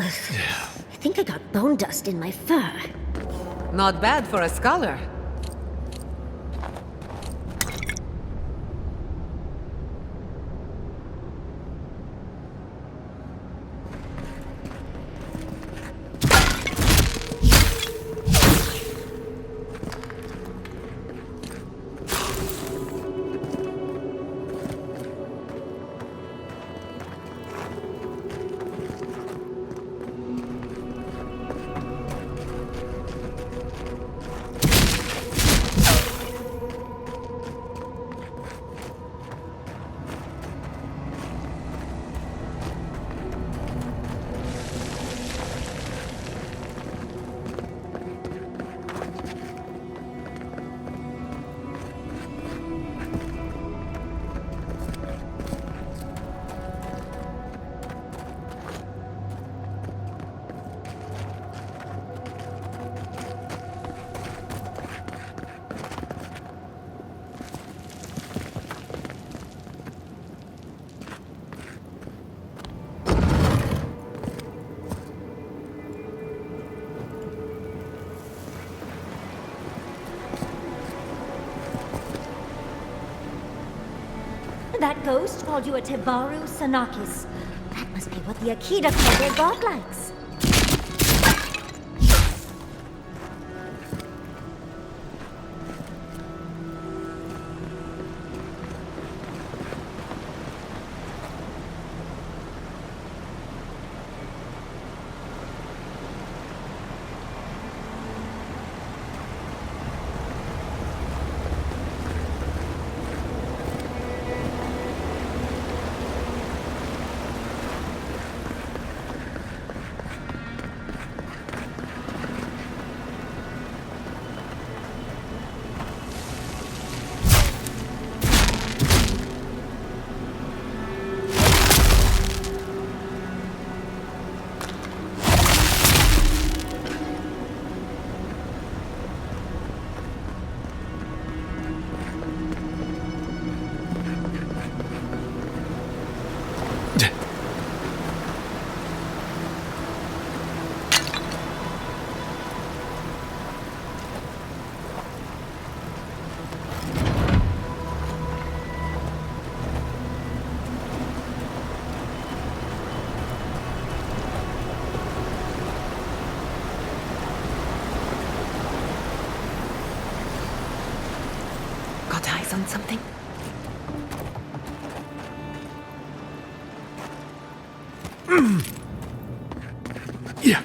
I think I got bone dust in my fur. Not bad for a scholar. That ghost called you a Tebaru Sanakis. That must be what the Akita call their godlikes. Got eyes on something? Yeah.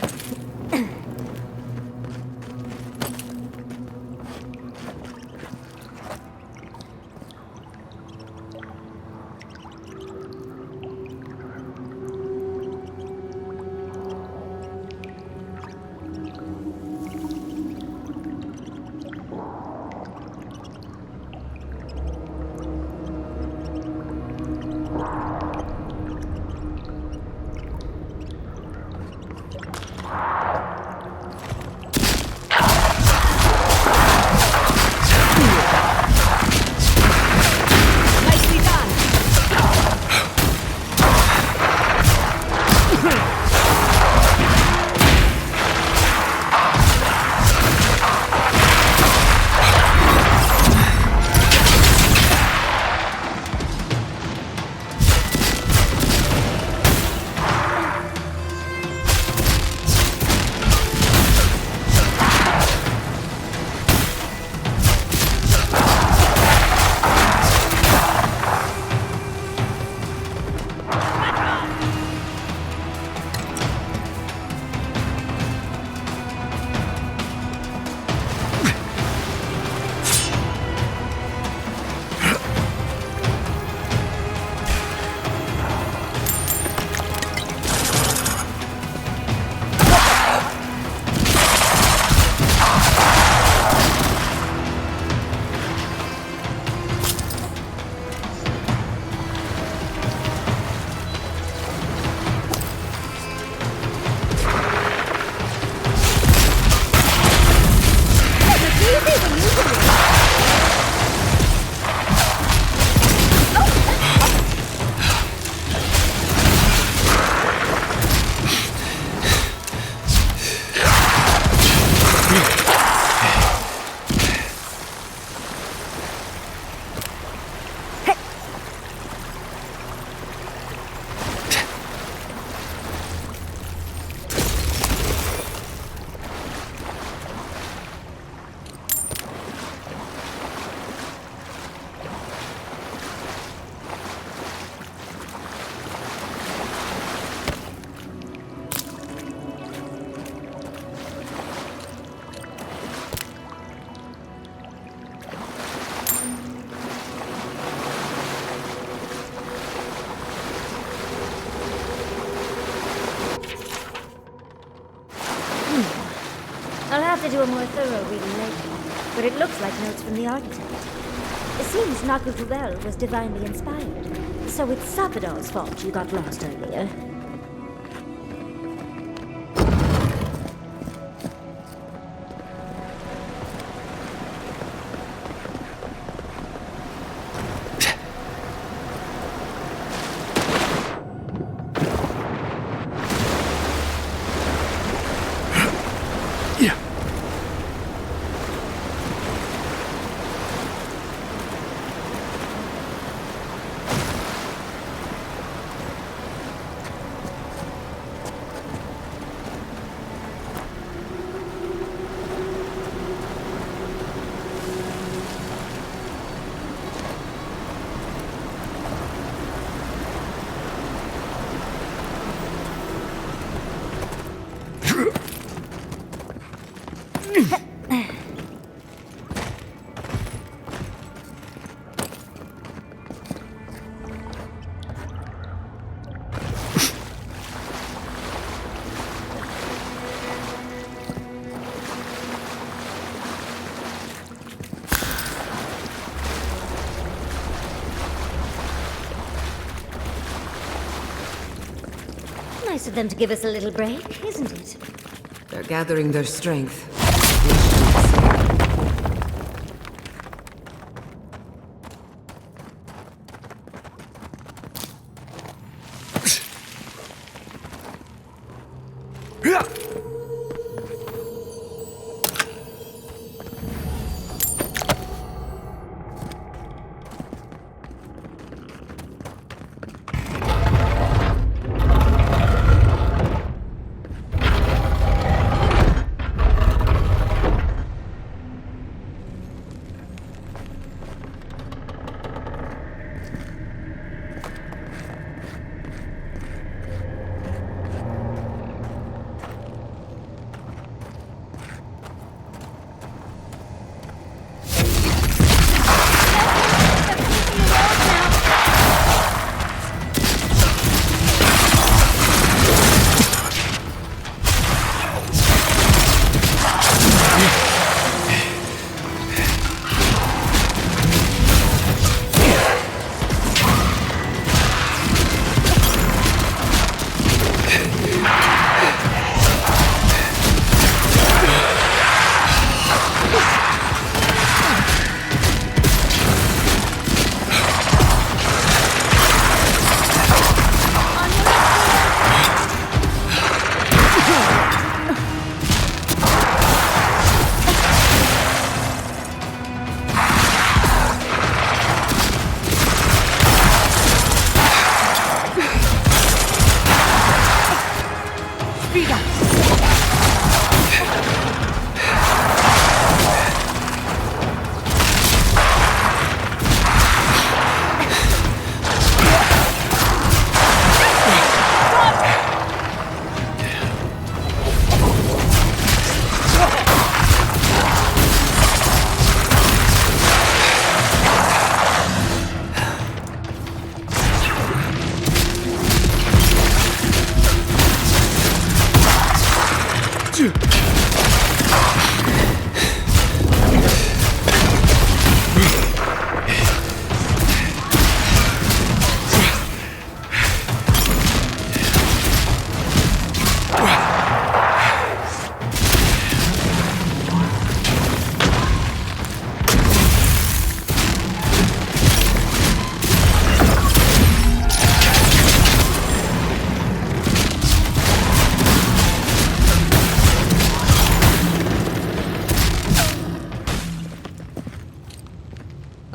to do a more thorough reading later, but it looks like notes from the architect. It seems Nakutuel was divinely inspired, so it's Sapidor's fault you got lost earlier. Yeah. Nice of them to give us a little break, isn't it? They're gathering their strength.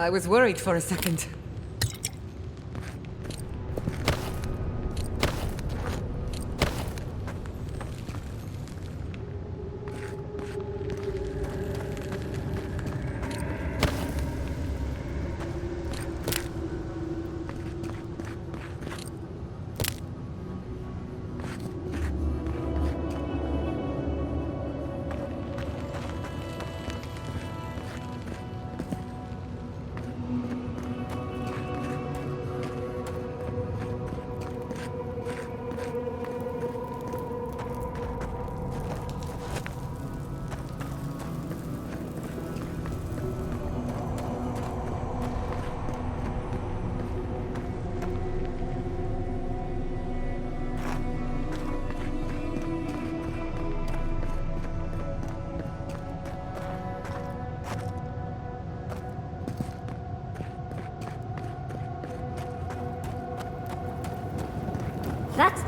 I was worried for a second.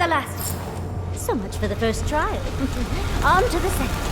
the last. So much for the first trial. On to the second.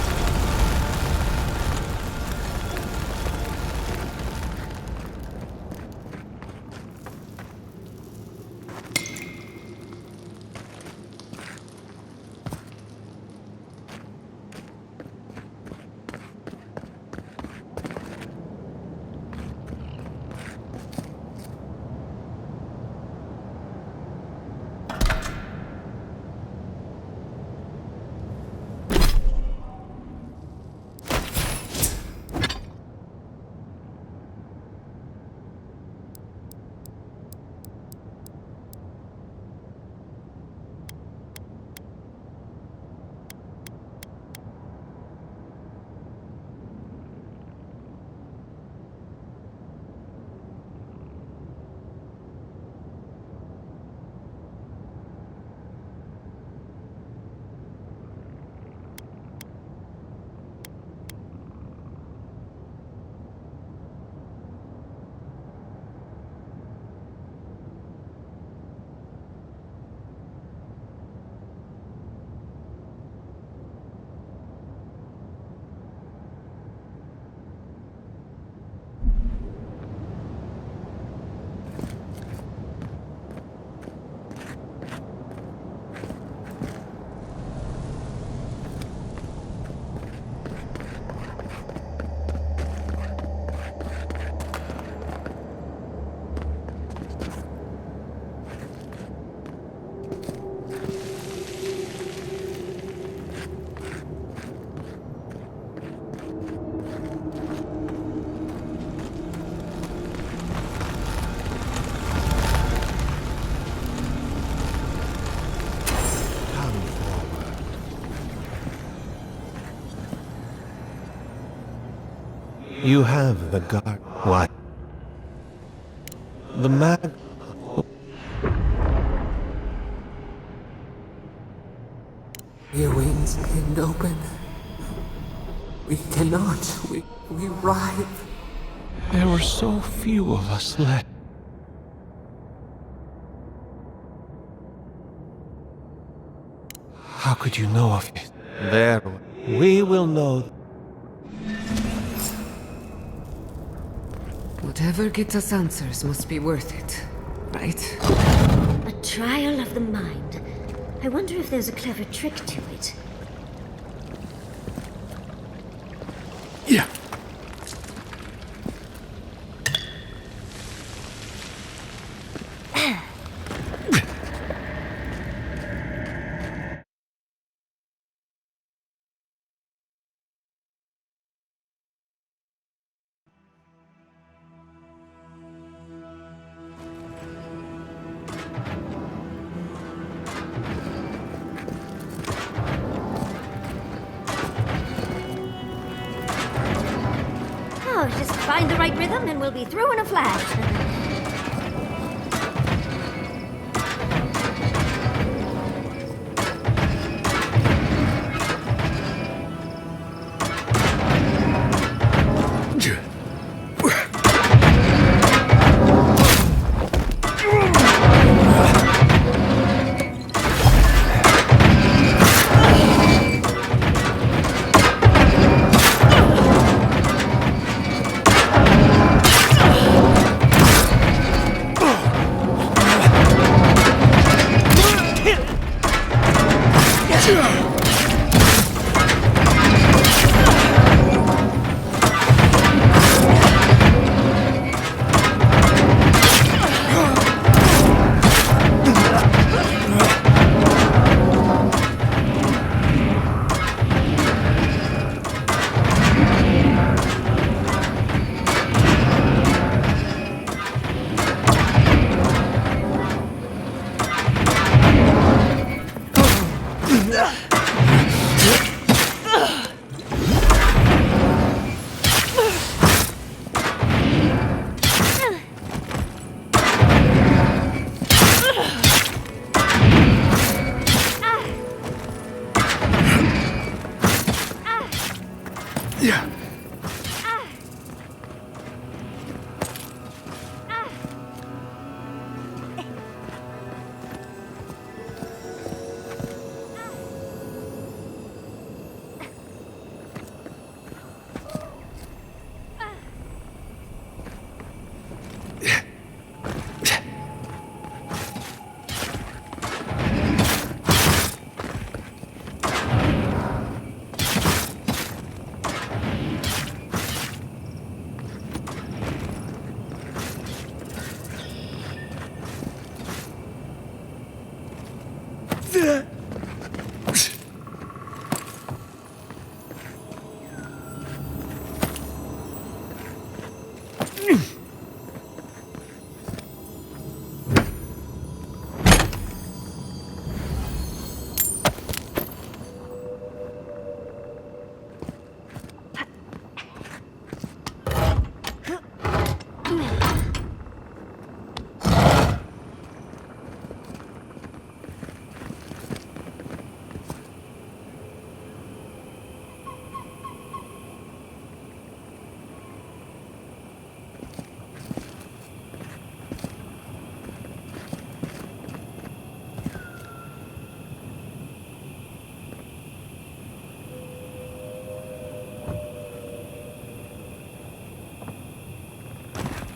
You have the guard. What? The mag. Your wings can open. We cannot. We writhe. There were so few of us left. How could you know of it? There. We will know. Whatever gets us answers must be worth it, right? A trial of the mind. I wonder if there's a clever trick to it. Yeah. Oh, just find the right rhythm and we'll be through in a flash. Yeah.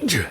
Yeah.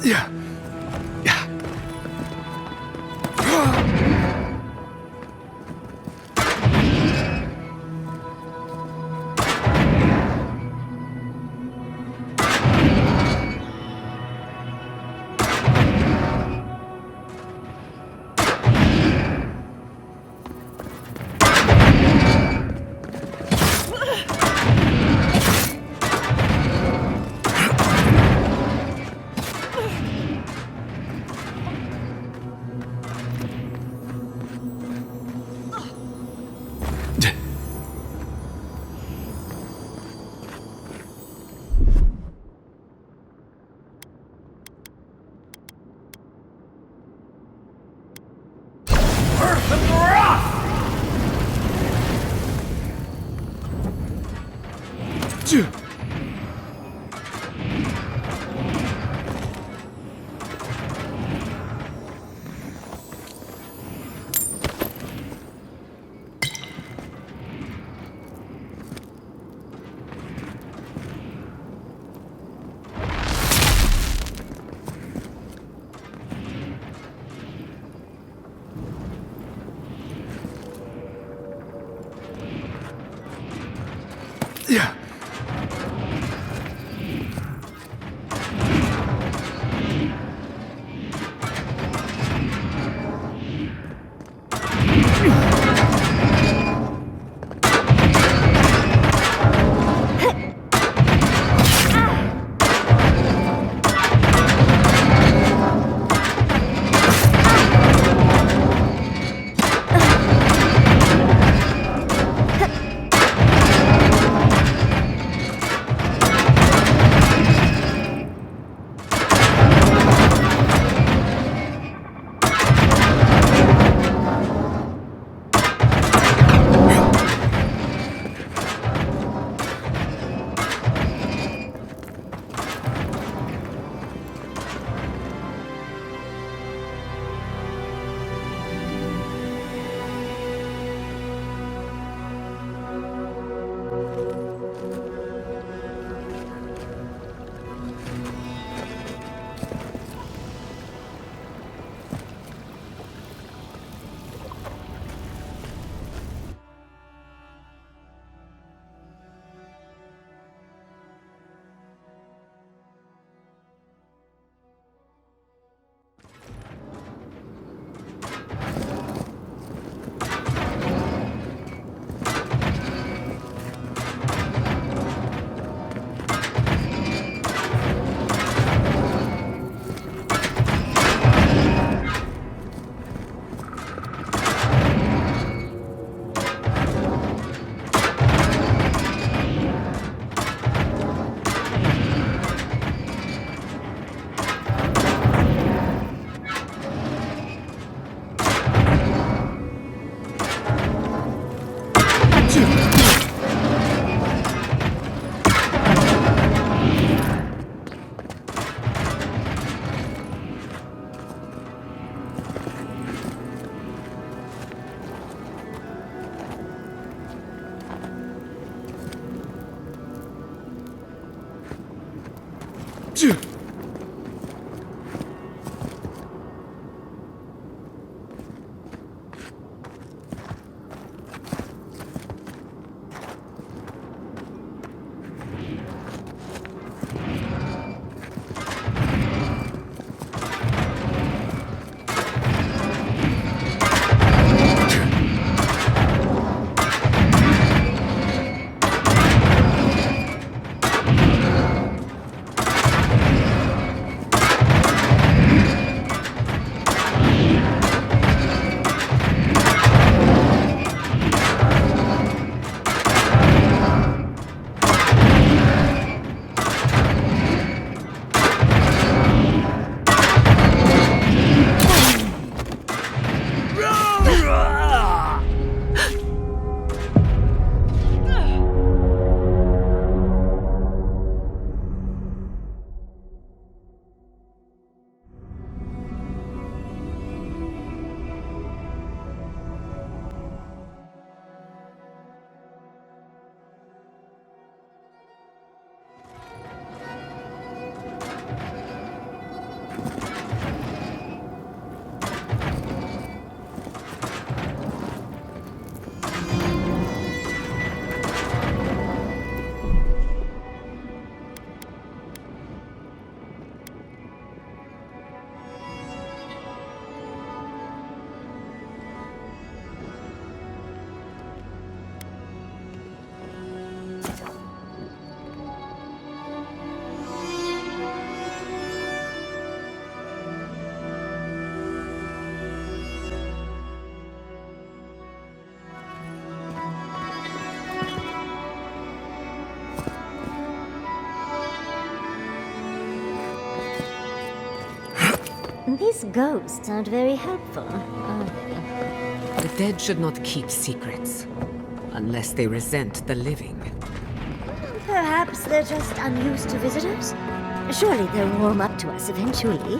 Yeah. Yeah. These ghosts aren't very helpful, are they? The dead should not keep secrets. Unless they resent the living. Perhaps they're just unused to visitors? Surely they'll warm up to us eventually.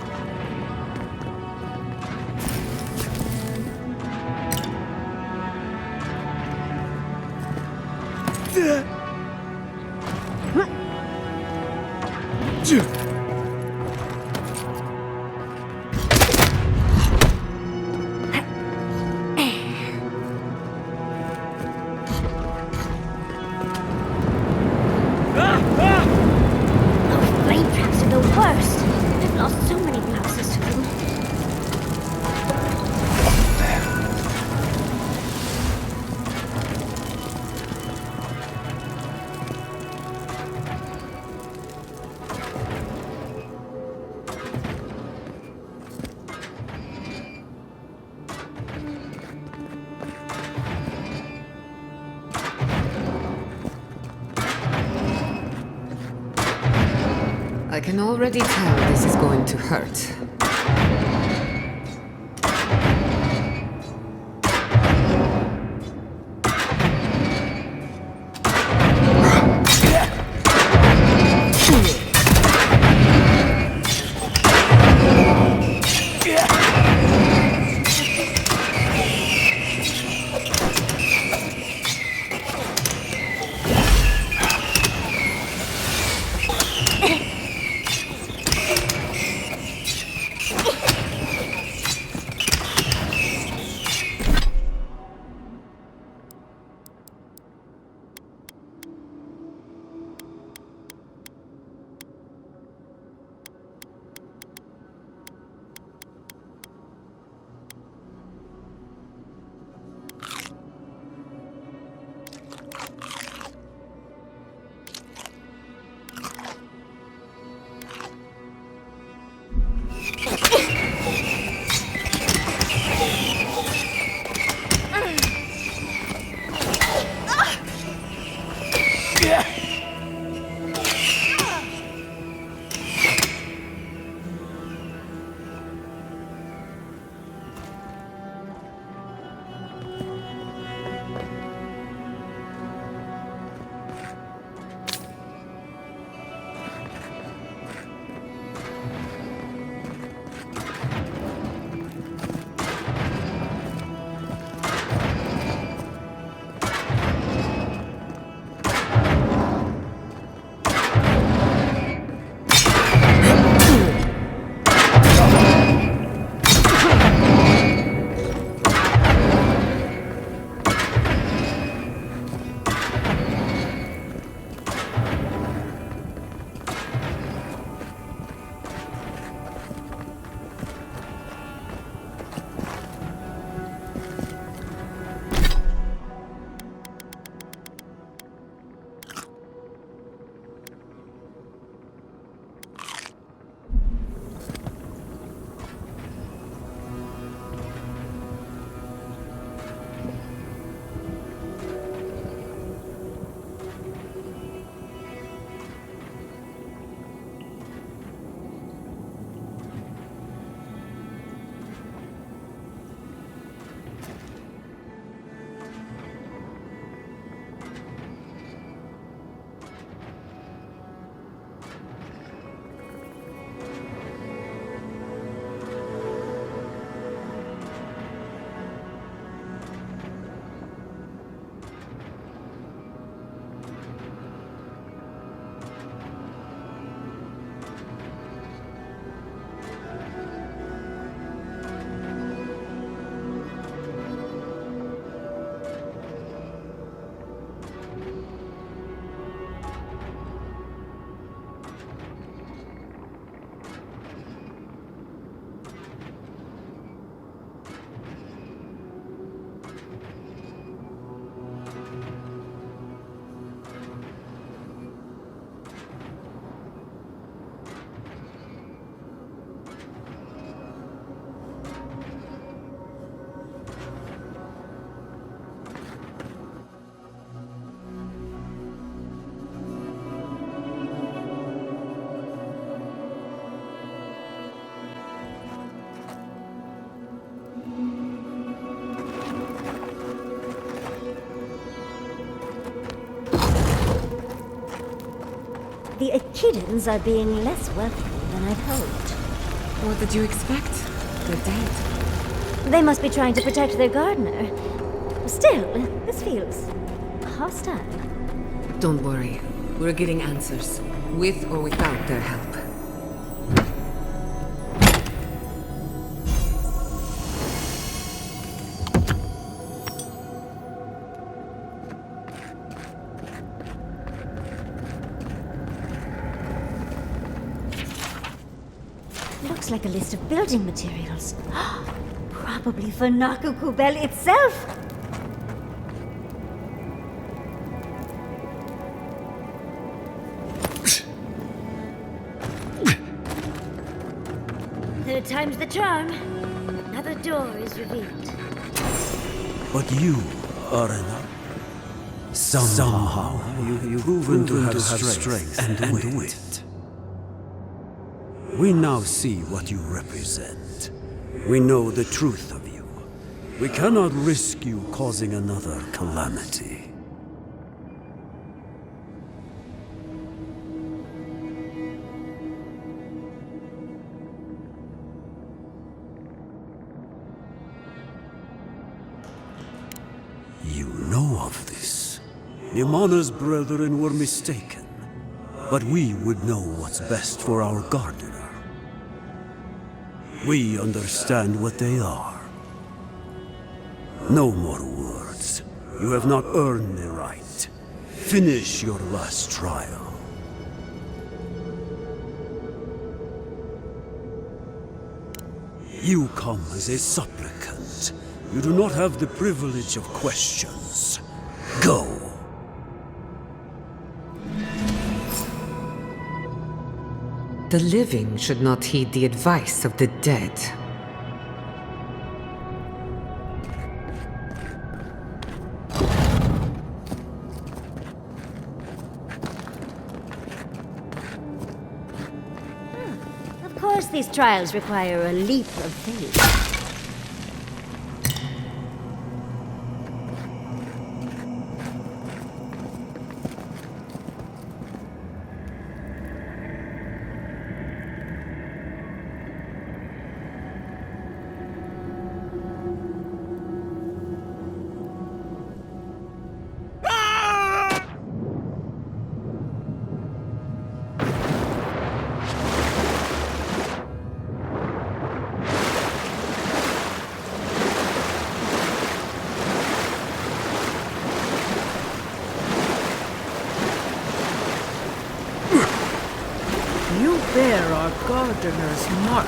Flame traps are the worst. I've lost so many blouses to them. I can already tell this is going to hurt. the Echidans are being less welcoming than I'd hoped. What did you expect? They're dead. They must be trying to protect their gardener. Still, this feels hostile. Don't worry. We're getting answers, with or without their help. Looks like a list of building materials. Probably for Nakukubel itself. Third time's the charm. Another door is revealed. But you are enough. Somehow you've proven to have strength and wit. We now see what you represent. We know the truth of you. We cannot risk you causing another calamity. You know of this. Nimana's brethren were mistaken. But we would know what's best for our gardener. We understand what they are. No more words. You have not earned the right. Finish your last trial. You come as a supplicant. You do not have the privilege of questions. Go. The living should not heed the advice of the dead. Of course, these trials require a leap of faith. You bear our gardener's mark.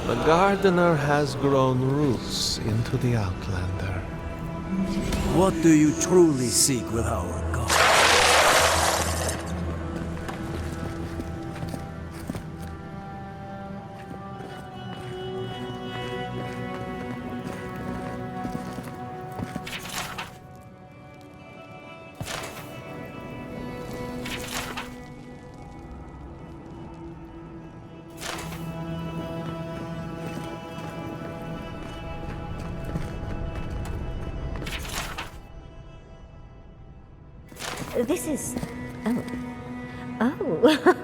The gardener has grown roots into the Outlander. What do you truly seek with our God? This is... oh. Oh.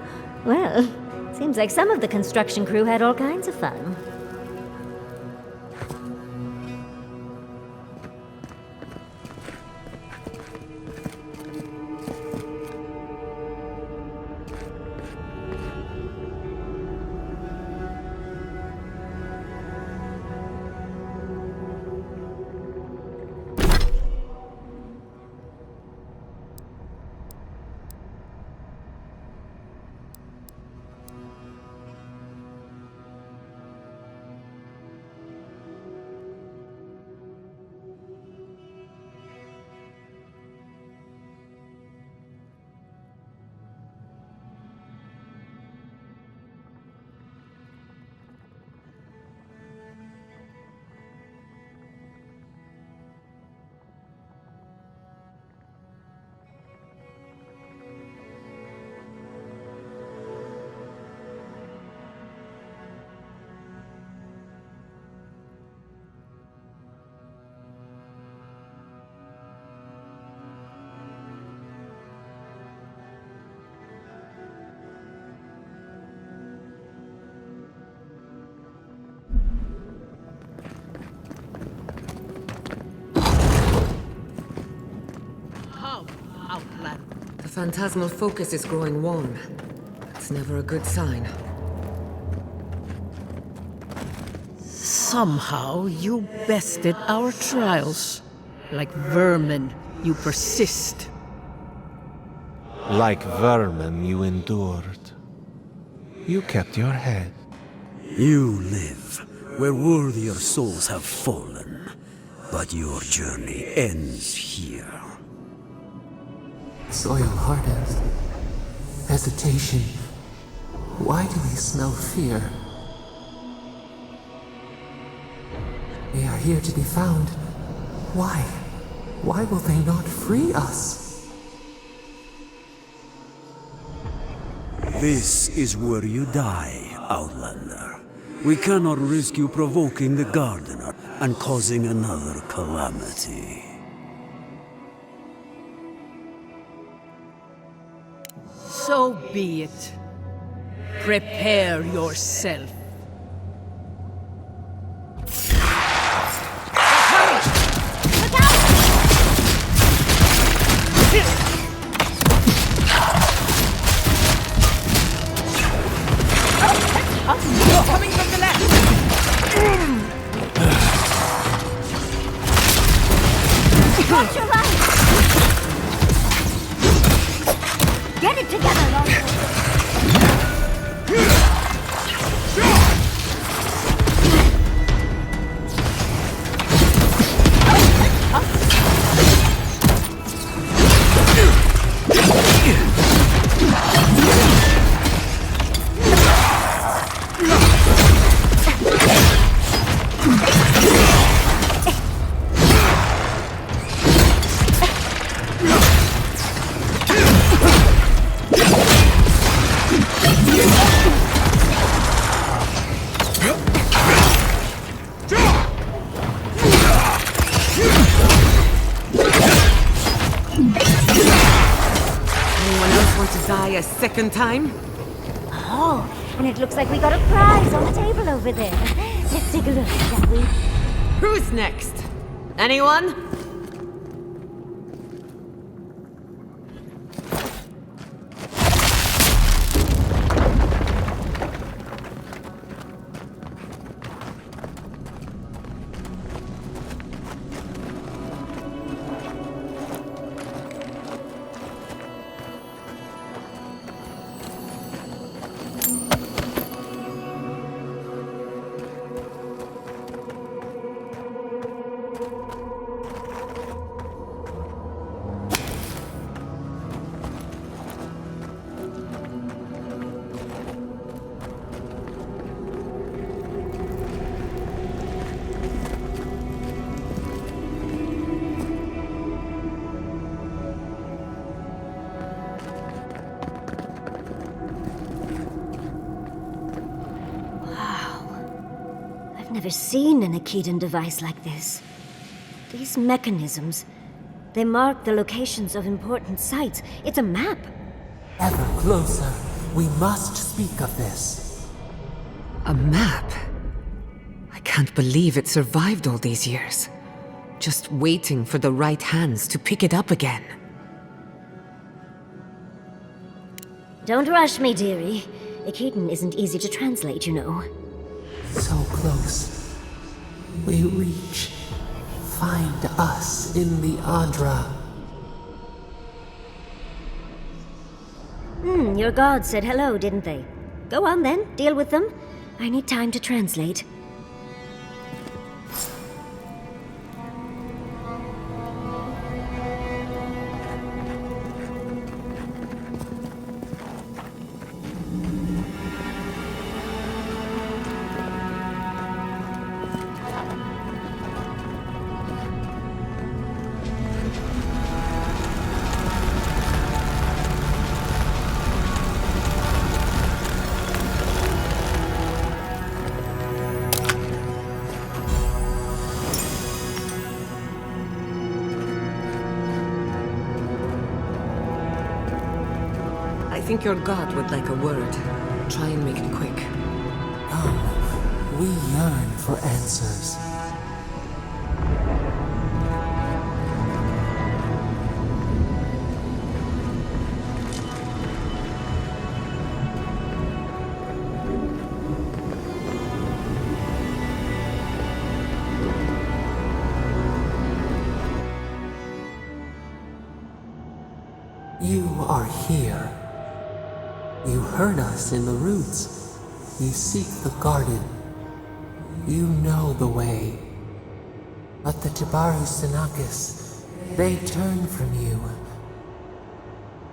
Well, seems like some of the construction crew had all kinds of fun. phantasmal focus is growing warm. That's never a good sign. Somehow you bested our trials. Like vermin, you persist. Like vermin, you endured. You kept your head. You live where worthier souls have fallen, but your journey ends here. Soil hardens. Hesitation. Why do we smell fear? They are here to be found. Why? Why will they not free us? This is where you die, Outlander. We cannot risk you provoking the Gardener and causing another calamity. So be it. Prepare yourself. Coming from the left! Watch your right! Get it together, Longbow! Anyone else want to die a second time? Oh, and it looks like we got a prize on the table over there. Let's take a look, shall we? Who's next? Anyone? I've never seen an Akedan device like this. These mechanisms, they mark the locations of important sites. It's a map. Ever closer. We must speak of this. A map? I can't believe it survived all these years. Just waiting for the right hands to pick it up again. Don't rush me, dearie. Akedan isn't easy to translate, you know. So close. We reach. Find us in the Adra. Your gods said hello, didn't they? Go on then, deal with them. I need time to translate. I think your god would like a word. Try and make it quick. Come, we yearn for answers. are here. You heard us in the roots. You seek the garden. You know the way. But the Tibaru Sinakis, they turn from you.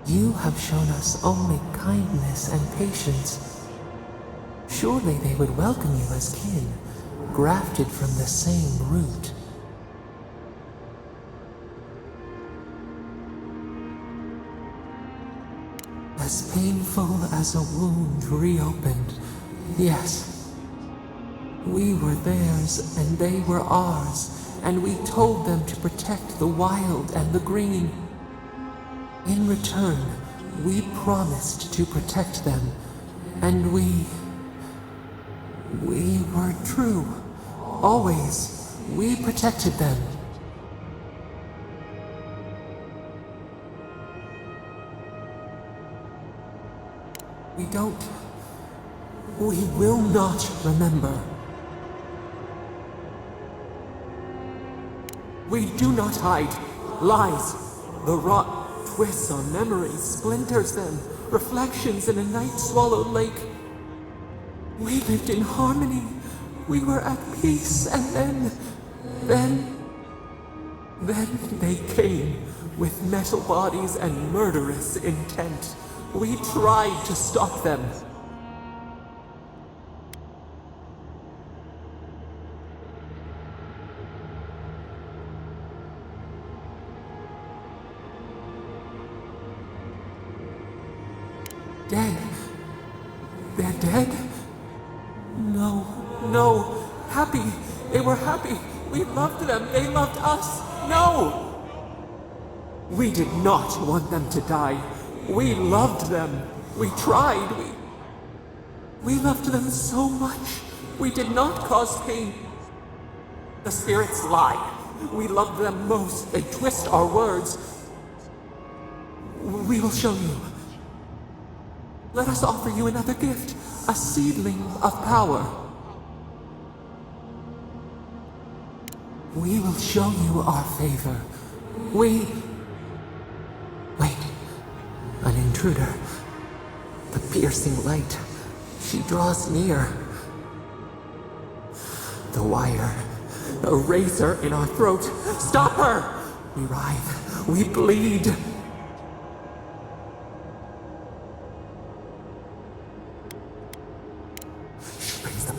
You have shown us only kindness and patience. Surely they would welcome you as kin, grafted from the same root. As painful as a wound reopened, yes. We were theirs and they were ours, and we told them to protect the wild and the green. In return, we promised to protect them, and we were true. Always, we protected them. We will not remember. We do not hide. Lies. The rot twists our memories, splinters them, reflections in a night-swallowed lake. We lived in harmony. We were at peace, and then they came with metal bodies and murderous intent. We tried to stop them. Dead? They're dead? No. Happy. They were happy. We loved them. They loved us. No! We did not want them to die. We loved them. We tried. We loved them so much. We did not cause pain. The spirits lie. We loved them most. They twist our words. We will show you. Let us offer you another gift, a seedling of power. We will show you our favor. Wait. An intruder. The piercing light. She draws near. The wire. A razor in our throat. Stop her! We writhe. We bleed.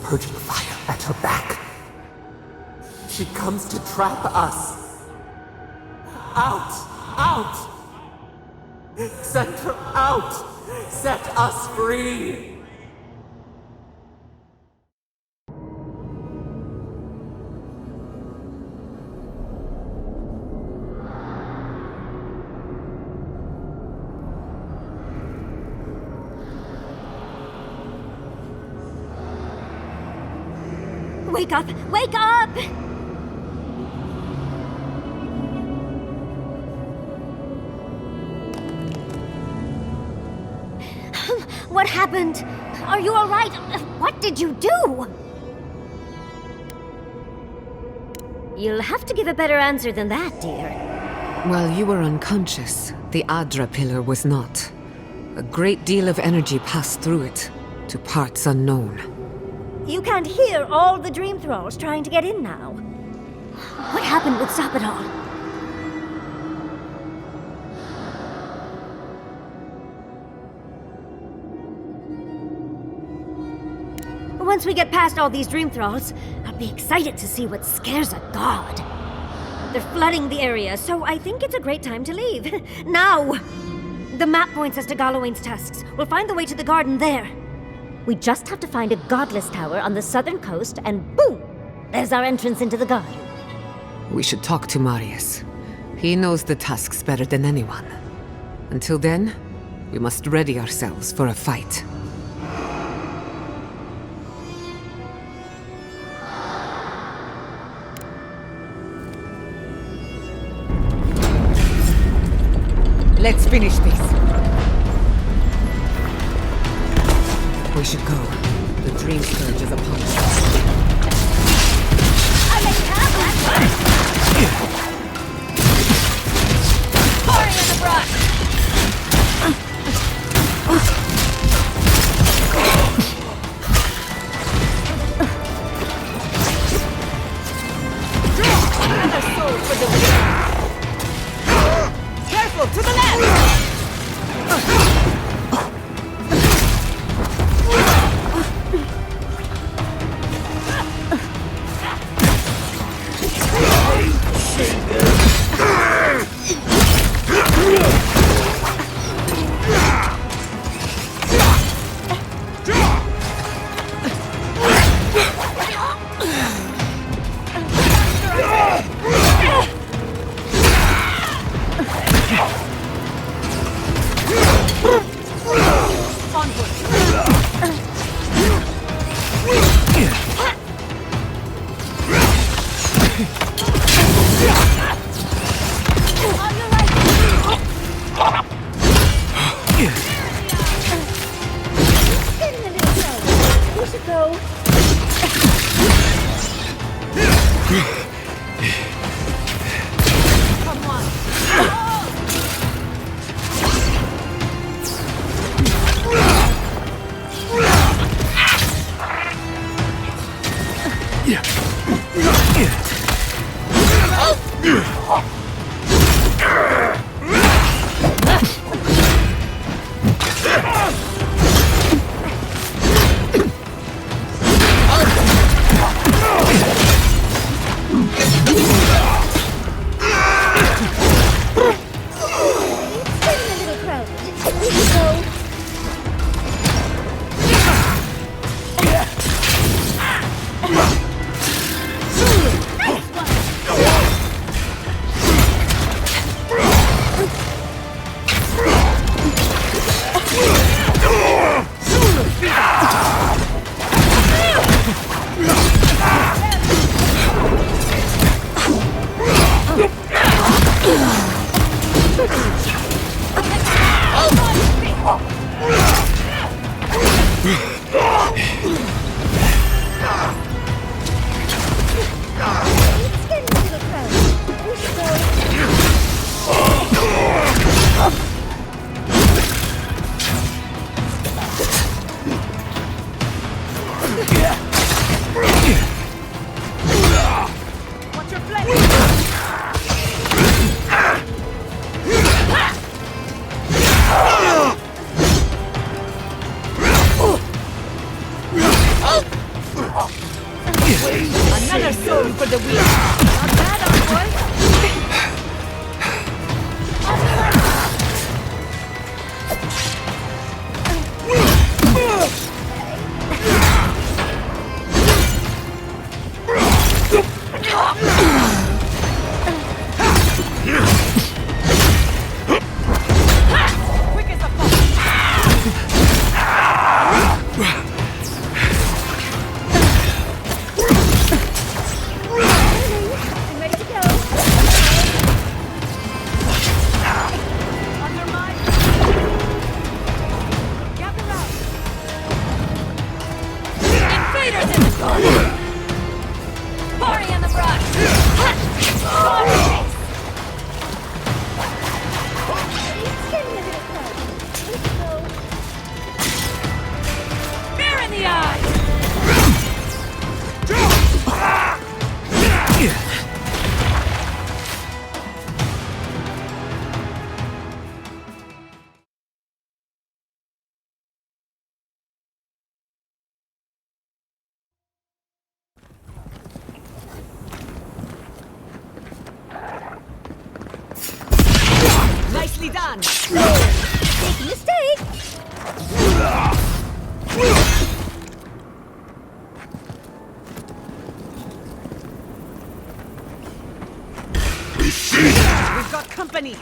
Purging fire at her back. She comes to trap us. Out! Send her out! Set us free! Wake up! Wake up! What happened? Are you all right? What did you do? You'll have to give a better answer than that, dear. While you were unconscious, the Adra pillar was not. A great deal of energy passed through it, to parts unknown. You can't hear all the dream thralls trying to get in now. What happened with Sapidal? Once we get past all these dream thralls, I'll be excited to see what scares a god. They're flooding the area, so I think it's a great time to leave. Now! The map points us to Galawain's tusks. We'll find the way to the garden there. We just have to find a godless tower on the southern coast, and boom! There's our entrance into the garden. We should talk to Marius. He knows the tusks better than anyone. Until then, we must ready ourselves for a fight. Let's finish this. We should go. The dream surge is upon us. I may have that! Hurry in the brush! for the win! Careful, to the left! We should go. Come on! It's getting a little crowded. We should go. It's getting a little crowded. We should go. Watch your flank! Another soul for the wheel! Not bad, boy! Quick as a fox! I'm ready to go. Under my... Gather round! Invaders in the corner! Party in the brush! It's getting a little crowded. We should go. Fear in the eye! Nicely done! Make a mistake. We've got company!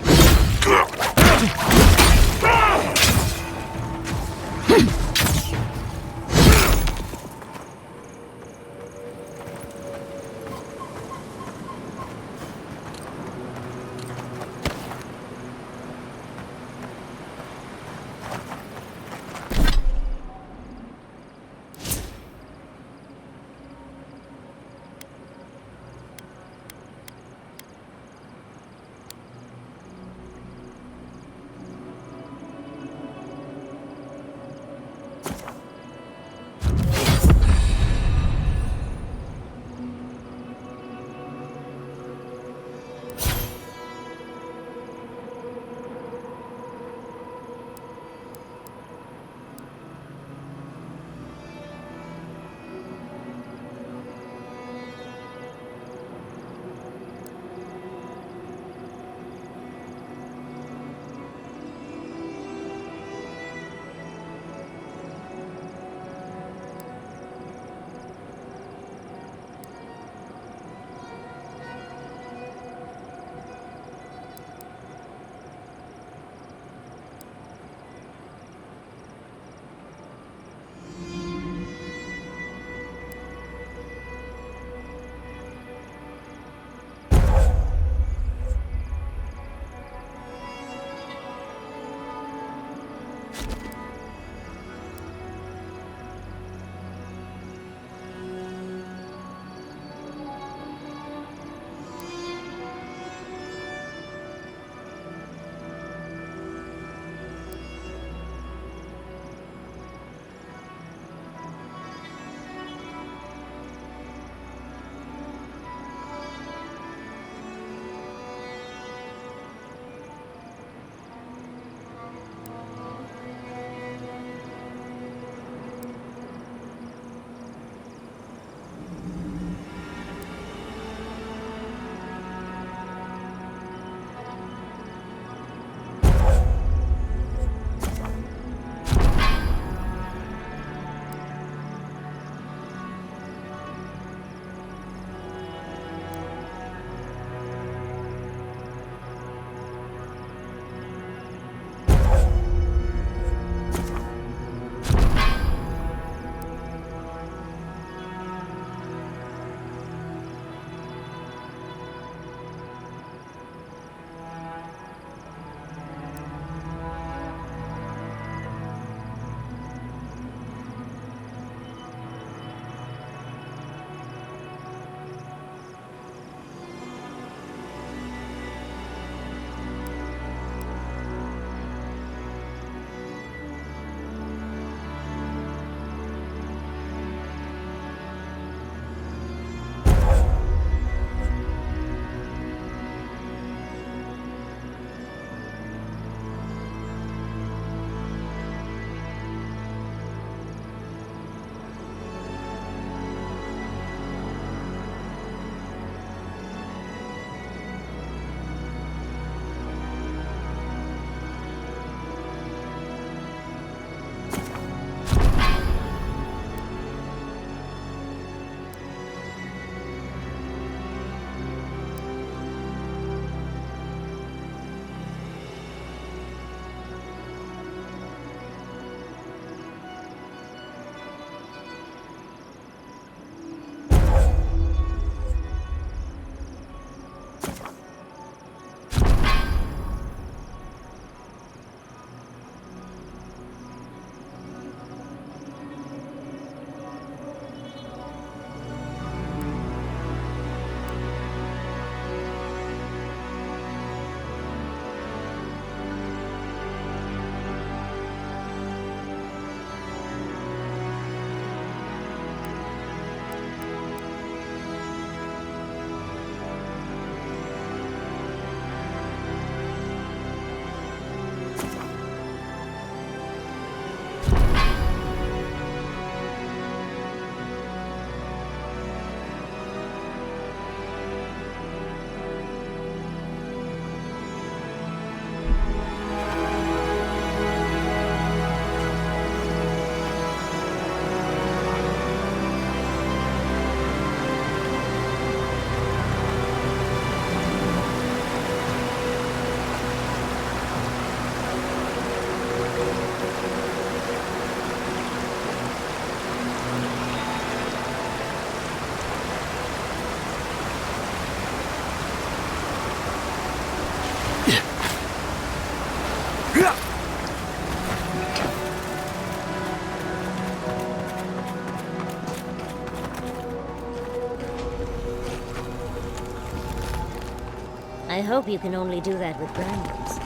I hope you can only do that with brambles.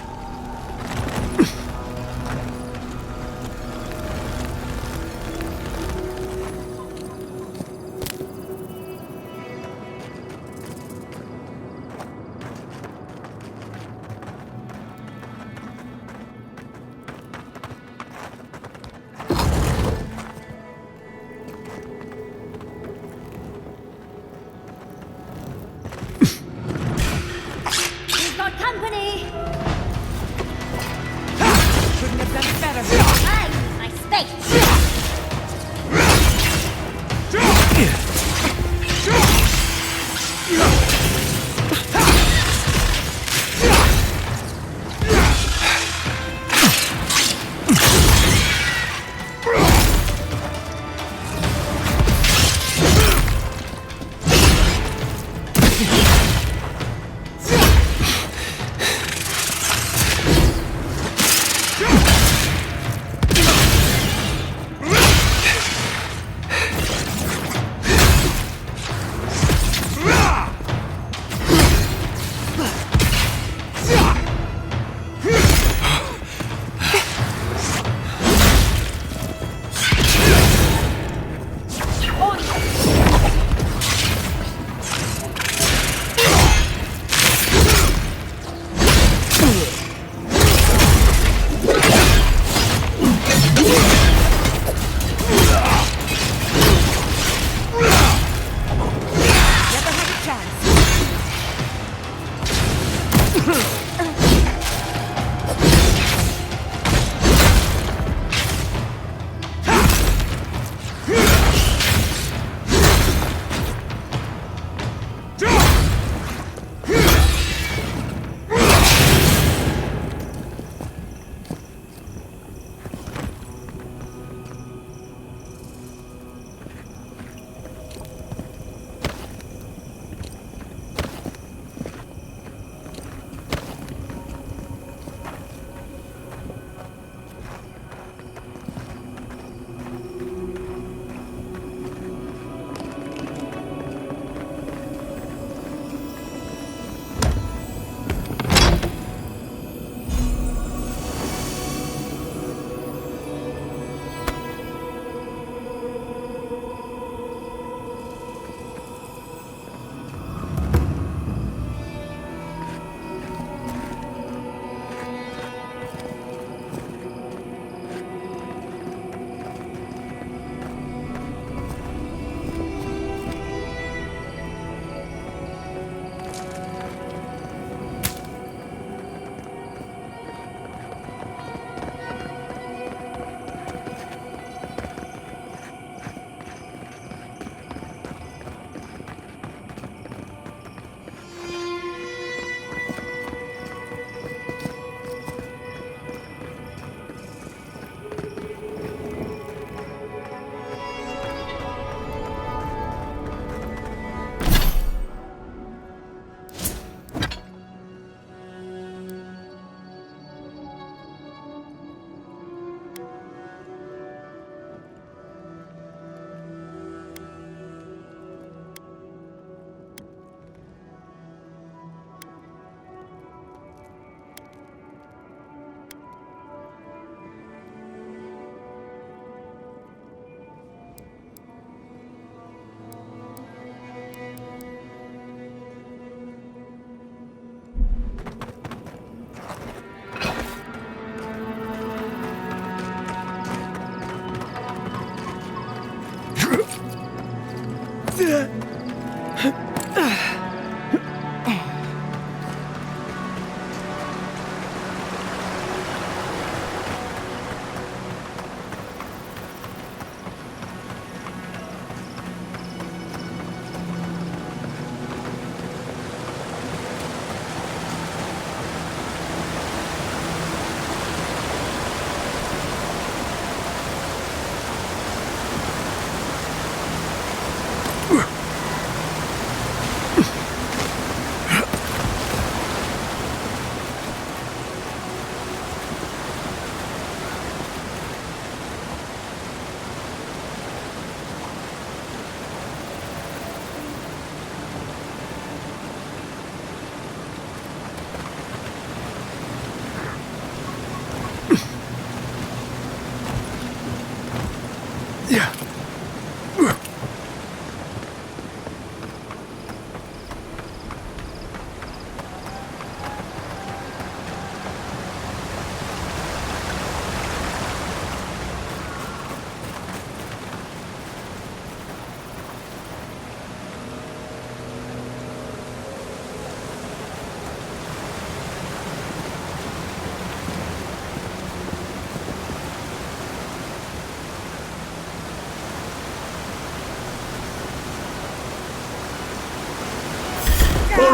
He's got company!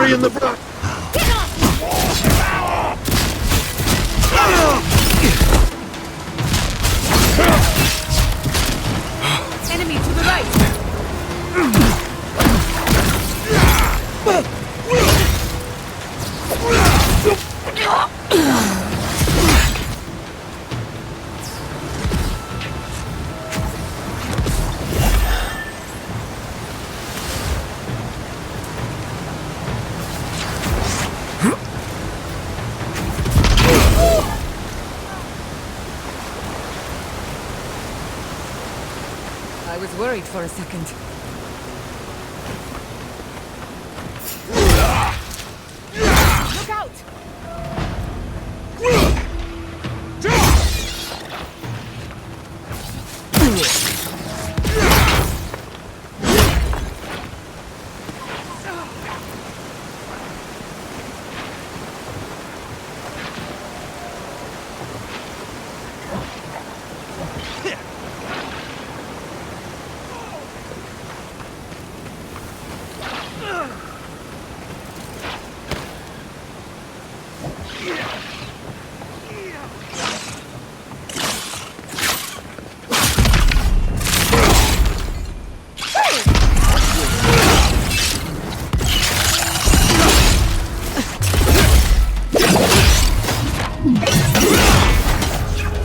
Enemy in the front! Enemy to the right! I was worried for a second. Look out!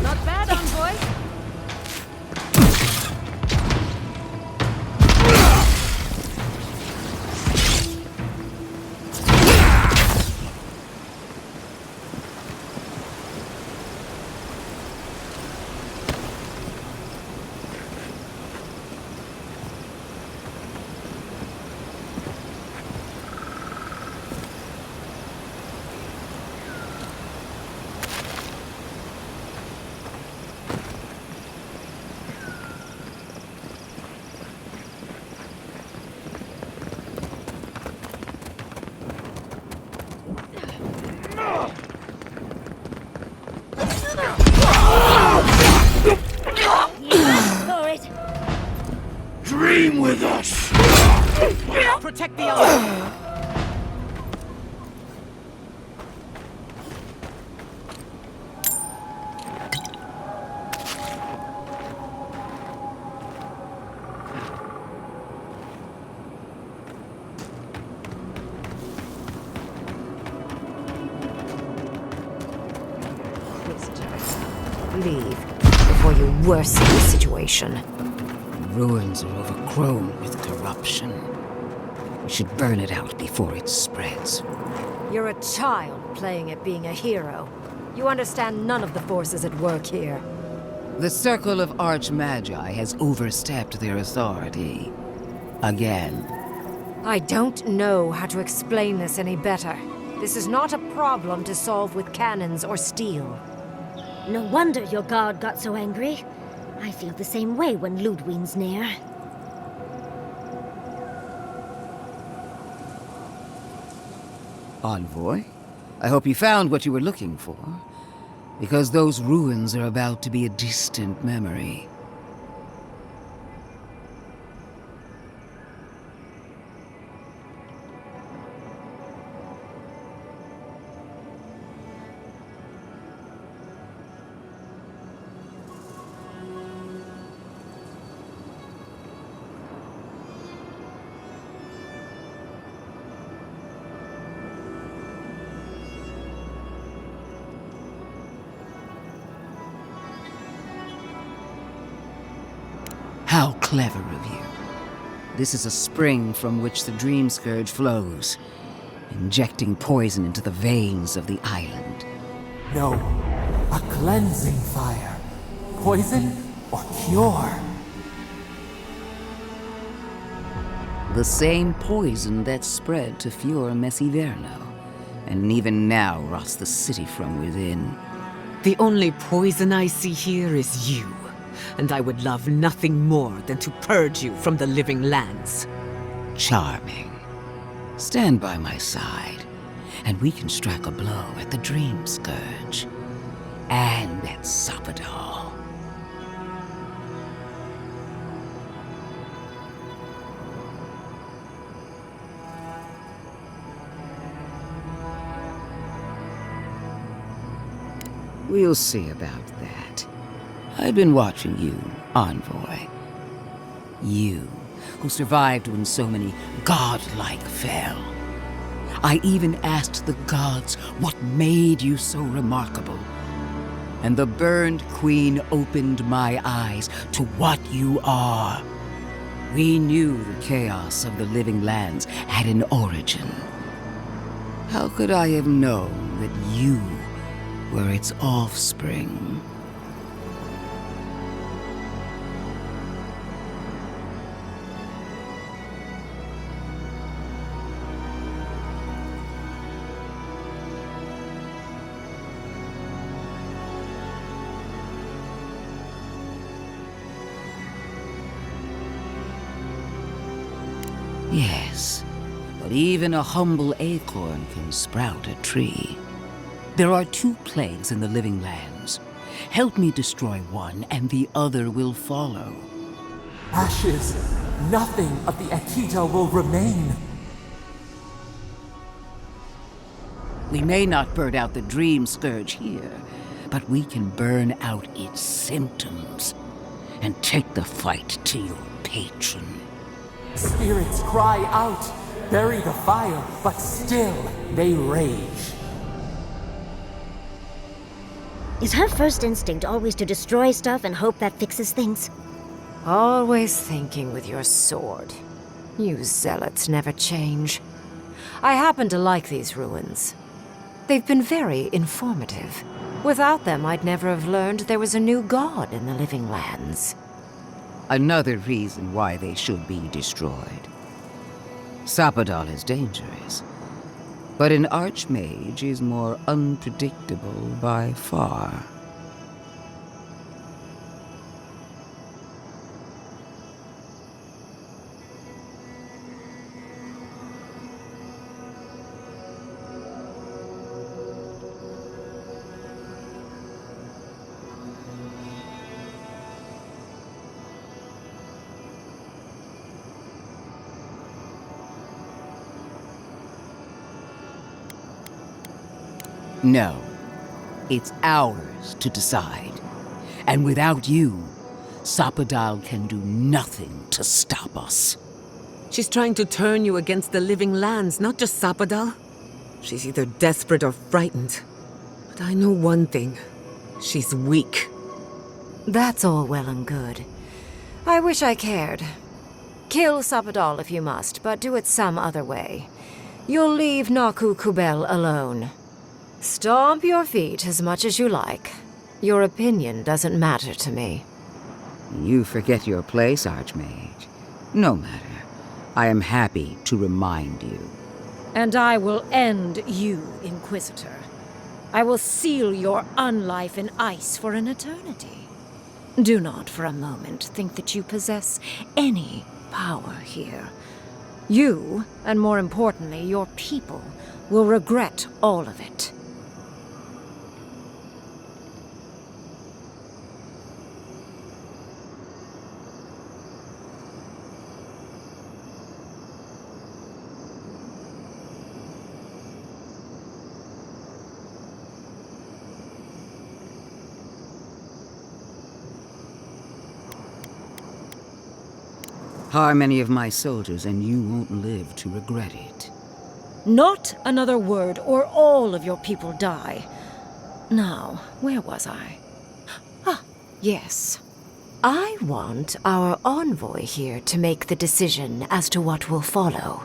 Not bad, envoy. For it. Dream with us! Protect the other. Leave before you worsen the situation. Ruins are overgrown with corruption. We should burn it out before it spreads. You're a child playing at being a hero. You understand none of the forces at work here. The Circle of Archmagi has overstepped their authority. Again. I don't know how to explain this any better. This is not a problem to solve with cannons or steel. No wonder your guard got so angry. I feel the same way when Ludwig's near. Envoy, I hope you found what you were looking for. Because those ruins are about to be a distant memory. How clever of you. This is a spring from which the Dream Scourge flows, injecting poison into the veins of the island. No, a cleansing fire. Poison or cure? The same poison that spread to Fior Messiverno, and even now rots the city from within. The only poison I see here is you, and I would love nothing more than to purge you from the living lands. Charming. Stand by my side, and we can strike a blow at the Dream Scourge. And at Sopadal. We'll see about that. I've been watching you, Envoy. You, who survived when so many godlike fell. I even asked the gods what made you so remarkable. And the burned queen opened my eyes to what you are. We knew the chaos of the living lands had an origin. How could I have known that you were its offspring? Yes, but even a humble acorn can sprout a tree. There are 2 plagues in the living lands. Help me destroy one, and the other will follow. Ashes. Nothing of the Akita will remain. We may not burn out the dream scourge here, but we can burn out its symptoms and take the fight to your patron. Spirits cry out, bury the fire, but still they rage. Is her first instinct always to destroy stuff and hope that fixes things? Always thinking with your sword. You zealots never change. I happen to like these ruins. They've been very informative. Without them, I'd never have learned there was a new god in the living lands. Another reason why they should be destroyed. Sapadal is dangerous, but an archmage is more unpredictable by far. No, it's ours to decide. And without you, Sapadal can do nothing to stop us. She's trying to turn you against the living lands, not just Sapadal. She's either desperate or frightened. But I know one thing. She's weak. That's all well and good. I wish I cared. Kill Sapadal if you must, but do it some other way. You'll leave Naku Kubel alone. Stomp your feet as much as you like. Your opinion doesn't matter to me. You forget your place, Archmage. No matter. I am happy to remind you. And I will end you, Inquisitor. I will seal your unlife in ice for an eternity. Do not for a moment think that you possess any power here. You, and more importantly, your people, will regret all of it. Harm any of my soldiers, and you won't live to regret it. Not another word, or all of your people die. Now, where was I? Ah, yes. I want our envoy here to make the decision as to what will follow.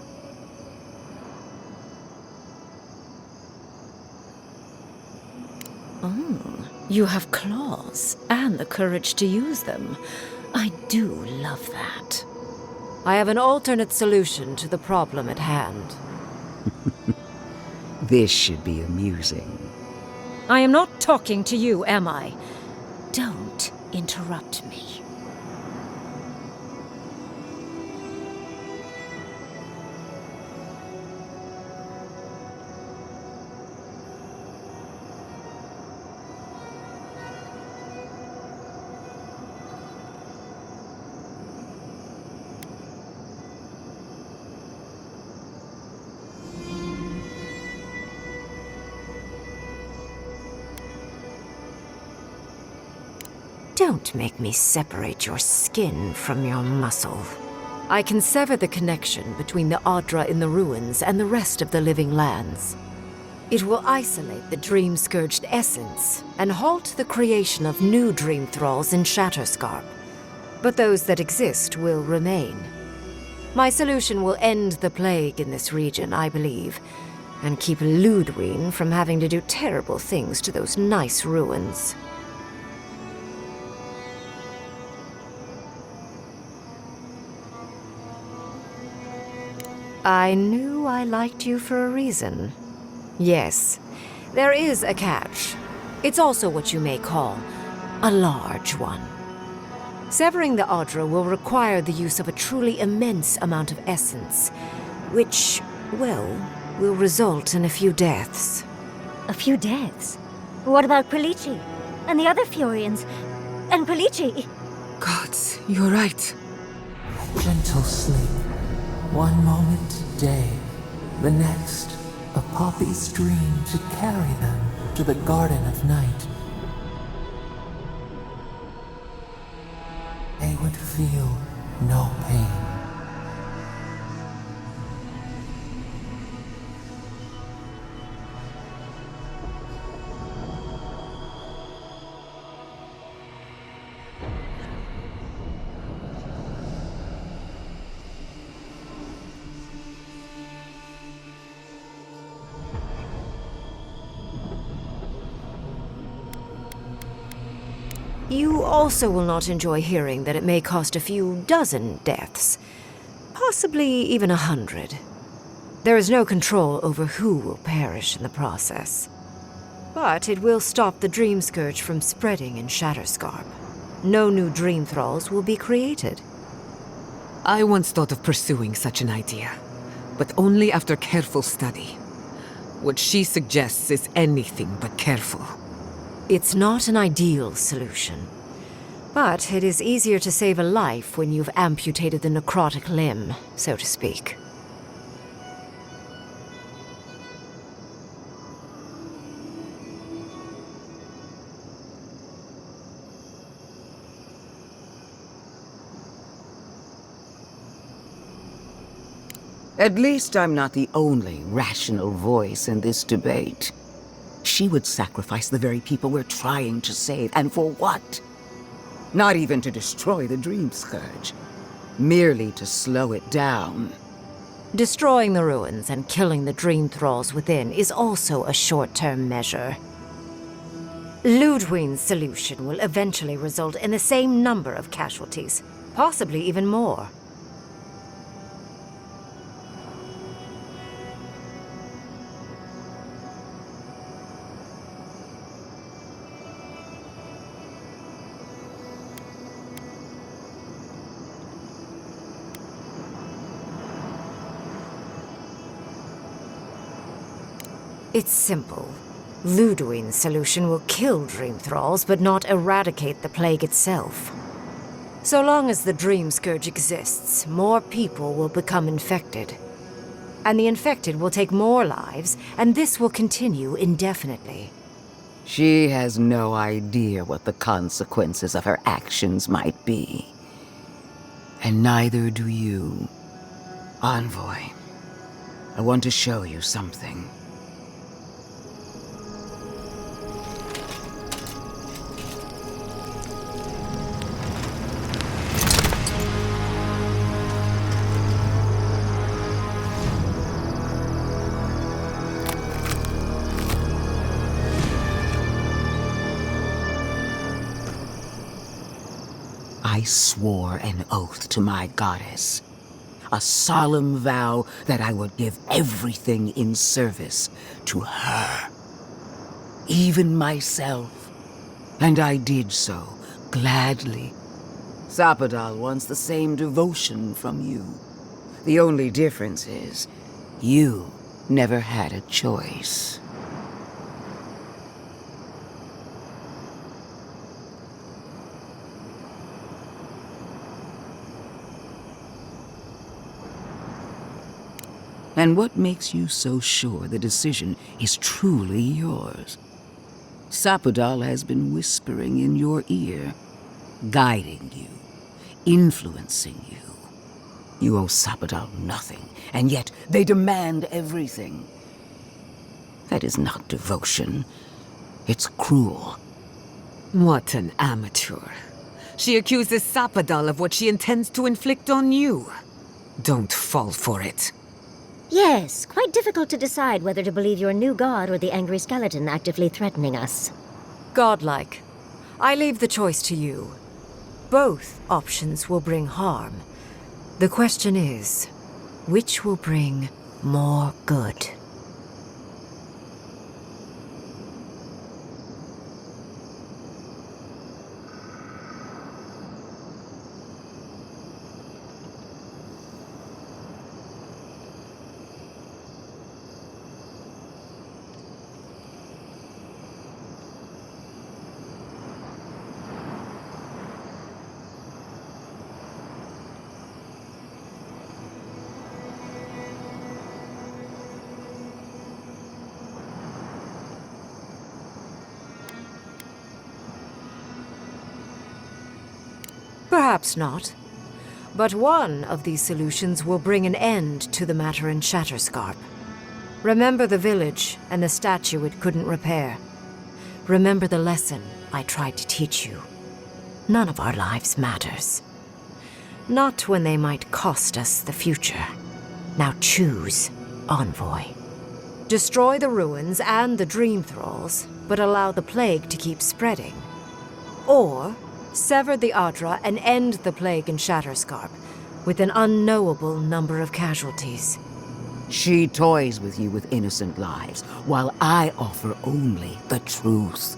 Oh, you have claws, and the courage to use them. I do love that. I have an alternate solution to the problem at hand. This should be amusing. I am not talking to you, am I? Don't interrupt me. Don't make me separate your skin from your muscle. I can sever the connection between the Audra in the ruins and the rest of the living lands. It will isolate the dream-scourged essence and halt the creation of new dream thralls in Shatterscarp. But those that exist will remain. My solution will end the plague in this region, I believe, and keep Ludwig from having to do terrible things to those nice ruins. I knew I liked you for a reason. Yes, there is a catch. It's also what you may call a large one. Severing the Audra will require the use of a truly immense amount of essence, which, well, will result in a few deaths. A few deaths? What about Quilici? And the other Furians? And Quilici? Gods, you're right. Gentle sleep. One moment day, the next, a poppy's dream to carry them to the Garden of Night. They would feel no pain. You also will not enjoy hearing that it may cost a few dozen deaths, possibly even 100. There is no control over who will perish in the process. But it will stop the Dream Scourge from spreading in Shatterscarp. No new Dream Thralls will be created. I once thought of pursuing such an idea, but only after careful study. What she suggests is anything but careful. It's not an ideal solution, but it is easier to save a life when you've amputated the necrotic limb, so to speak. At least I'm not the only rational voice in this debate. She would sacrifice the very people we're trying to save, and for what? Not even to destroy the Dream Scourge, merely to slow it down. Destroying the ruins and killing the Dream Thralls within is also a short-term measure. Ludwig's solution will eventually result in the same number of casualties, possibly even more. It's simple. Ludwig's solution will kill Dream Thralls, but not eradicate the plague itself. So long as the Dream Scourge exists, more people will become infected. And the infected will take more lives, and this will continue indefinitely. She has no idea what the consequences of her actions might be. And neither do you. Envoy, I want to show you something. I swore an oath to my goddess. A solemn vow that I would give everything in service to her. Even myself. And I did so, gladly. Sapadal wants the same devotion from you. The only difference is, you never had a choice. And what makes you so sure the decision is truly yours? Sapadal has been whispering in your ear, guiding you, influencing you. You owe Sapadal nothing, and yet they demand everything. That is not devotion. It's cruel. What an amateur. She accuses Sapadal of what she intends to inflict on you. Don't fall for it. Yes, quite difficult to decide whether to believe your new god or the angry skeleton actively threatening us. Godlike. I leave the choice to you. Both options will bring harm. The question is, which will bring more good? Perhaps not. But one of these solutions will bring an end to the matter in Shatterscarp. Remember the village and the statue it couldn't repair. Remember the lesson I tried to teach you. None of our lives matters. Not when they might cost us the future. Now choose, Envoy. Destroy the ruins and the Dream Thralls, but allow the plague to keep spreading. Or sever the Adra and end the plague in Shatterscarp, with an unknowable number of casualties. She toys with you with innocent lives, while I offer only the truth.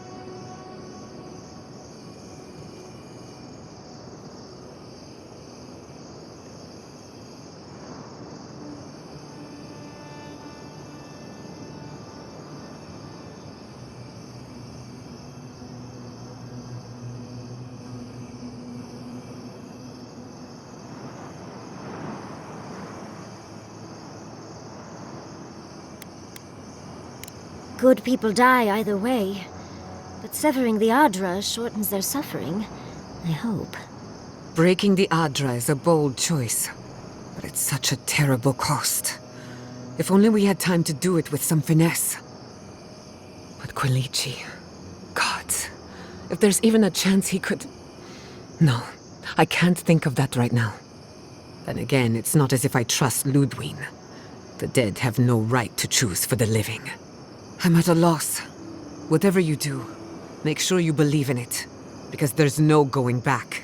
Good people die either way, but severing the Adra shortens their suffering, I hope. Breaking the Adra is a bold choice, but it's such a terrible cost. If only we had time to do it with some finesse. But Quilici, gods, if there's even a chance he could... No, I can't think of that right now. Then again, it's not as if I trust Ludwig. The dead have no right to choose for the living. I'm at a loss. Whatever you do, make sure you believe in it, because there's no going back.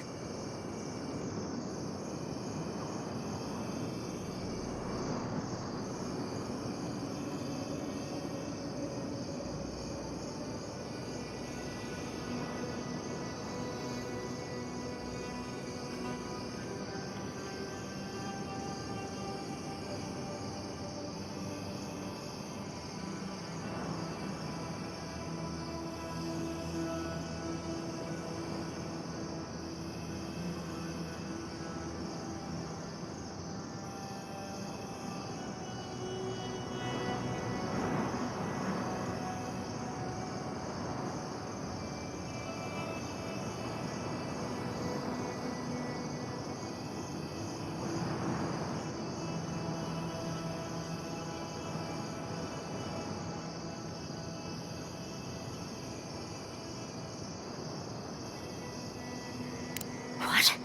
What?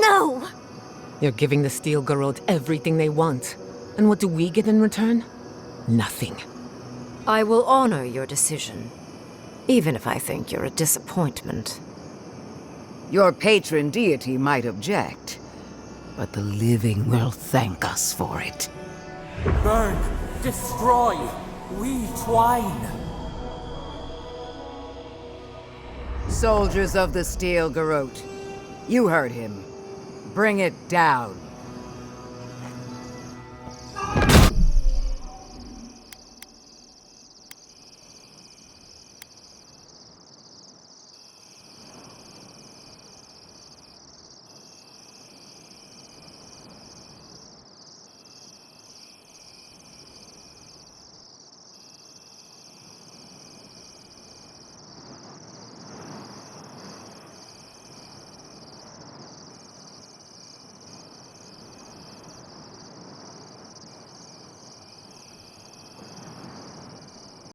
No! You're giving the Steel Garrote everything they want. And what do we get in return? Nothing. I will honor your decision, even if I think you're a disappointment. Your patron deity might object, but the living will thank us for it. Burn! Destroy! We twine! Soldiers of the Steel Garrote, you heard him. Bring it down.